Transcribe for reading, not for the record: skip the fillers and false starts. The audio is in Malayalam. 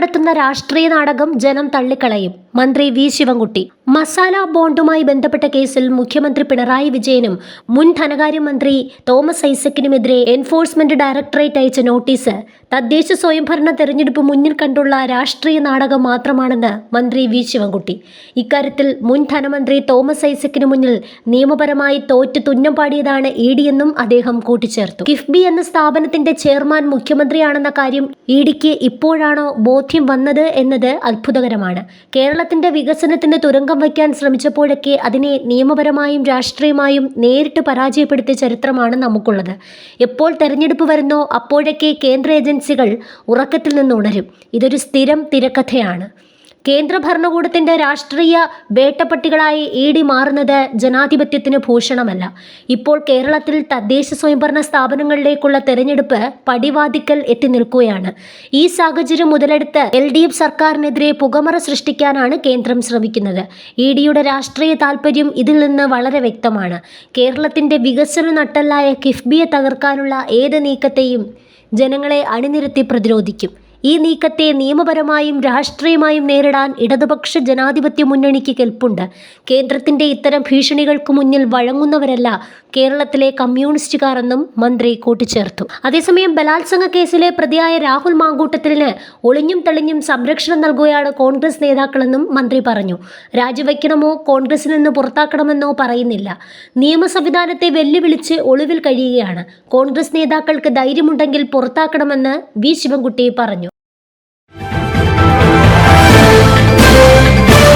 നടത്തുന്ന രാഷ്ട്രീയ നാടകം ജനം തള്ളിക്കളയും. മന്ത്രി വി ശിവൻകുട്ടി. മസാല ബോണ്ടുമായി ബന്ധപ്പെട്ട കേസിൽ മുഖ്യമന്ത്രി പിണറായി വിജയനും മുൻ ധനകാര്യമന്ത്രി തോമസ് ഐസക്കിനുമെതിരെ എൻഫോഴ്സ്മെന്റ് ഡയറക്ടറേറ്റ് അയച്ച നോട്ടീസ് തദ്ദേശ സ്വയംഭരണ തെരഞ്ഞെടുപ്പ് മുന്നിൽ കണ്ടുള്ള രാഷ്ട്രീയ നാടകം മാത്രമാണെന്ന് മന്ത്രി വി ശിവൻകുട്ടി. ഇക്കാര്യത്തിൽ മുൻ ധനമന്ത്രി തോമസ് ഐസക്കിന് മുന്നിൽ നിയമപരമായി തോറ്റ് തുന്നം പാടിയതാണ് ഇ.ഡി. എന്നും അദ്ദേഹം കൂട്ടിച്ചേർത്തു. കിഫ്ബി എന്ന സ്ഥാപനത്തിന്റെ ചെയർമാൻ മുഖ്യമന്ത്രിയാണെന്ന കാര്യം ഇ.ഡിക്ക് ഇപ്പോഴാണോ ബോധ്യം വന്നത് എന്നത് അത്ഭുതകരമാണ്. കേരളത്തിന്റെ വികസനത്തിന് തുരങ്കം വയ്ക്കാൻ ശ്രമിച്ചപ്പോഴൊക്കെ അതിനെ നിയമപരമായും രാഷ്ട്രീയമായും നേരിട്ട് പരാജയപ്പെടുത്തിയ ചരിത്രമാണ് നമുക്കുള്ളത്. എപ്പോൾ തെരഞ്ഞെടുപ്പ് വരുന്നോ അപ്പോഴൊക്കെ കേന്ദ്ര ഏജൻസികൾ ഉറക്കത്തിൽ നിന്ന് ഉണരും. ഇതൊരു സ്ഥിരം തിരക്കഥയാണ്. കേന്ദ്ര ഭരണകൂടത്തിന്റെ രാഷ്ട്രീയ വേട്ടപ്പട്ടികളായി ഇ.ഡി. മാറുന്നത് ജനാധിപത്യത്തിന് ഭൂഷണമല്ല. ഇപ്പോൾ കേരളത്തിൽ തദ്ദേശ സ്വയംഭരണ സ്ഥാപനങ്ങളിലേക്കുള്ള തെരഞ്ഞെടുപ്പ് പടിവാതിക്കൽ എത്തി നിൽക്കുകയാണ്. ഈ സാഹചര്യം മുതലെടുത്ത് LDF സർക്കാരിനെതിരെ പുകമറ സൃഷ്ടിക്കാനാണ് കേന്ദ്രം ശ്രമിക്കുന്നത്. ഇ.ഡിയുടെ രാഷ്ട്രീയ താൽപര്യം ഇതിൽ നിന്ന് വളരെ വ്യക്തമാണ്. കേരളത്തിന്റെ വികസന നട്ടെല്ലായ കിഫ്ബിയെ തകർക്കാനുള്ള ഏത് നീക്കത്തെയും ജനങ്ങളെ അണിനിരത്തി പ്രതിരോധിക്കും. ഈ നീക്കത്തെ നിയമപരമായും രാഷ്ട്രീയമായും നേരിടാൻ ഇടതുപക്ഷ ജനാധിപത്യ മുന്നണിക്ക് കെൽപ്പുണ്ട്. കേന്ദ്രത്തിന്റെ ഇത്തരം ഭീഷണികൾക്ക് മുന്നിൽ വഴങ്ങുന്നവരല്ല കേരളത്തിലെ കമ്മ്യൂണിസ്റ്റുകാർ എന്നും മന്ത്രി കൂട്ടിച്ചേർത്തു. അതേസമയം ബലാത്സംഗ കേസിലെ പ്രതിയായ രാഹുൽ മാങ്കൂട്ടത്തിലിന് ഒളിഞ്ഞും തെളിഞ്ഞും സംരക്ഷണം നൽകുകയാണ് കോൺഗ്രസ് നേതാക്കളെന്നും മന്ത്രി പറഞ്ഞു. രാജിവെക്കണമോ കോൺഗ്രസിൽ നിന്ന് പുറത്താക്കണമെന്നോ പറയുന്നില്ല. നിയമ സംവിധാനത്തെ വെല്ലുവിളിച്ച് ഒളിവിൽ കഴിയുകയാണ്. കോൺഗ്രസ് നേതാക്കൾക്ക് ധൈര്യമുണ്ടെങ്കിൽ പുറത്താക്കണമെന്ന് വി ശിവൻകുട്ടി പറഞ്ഞു.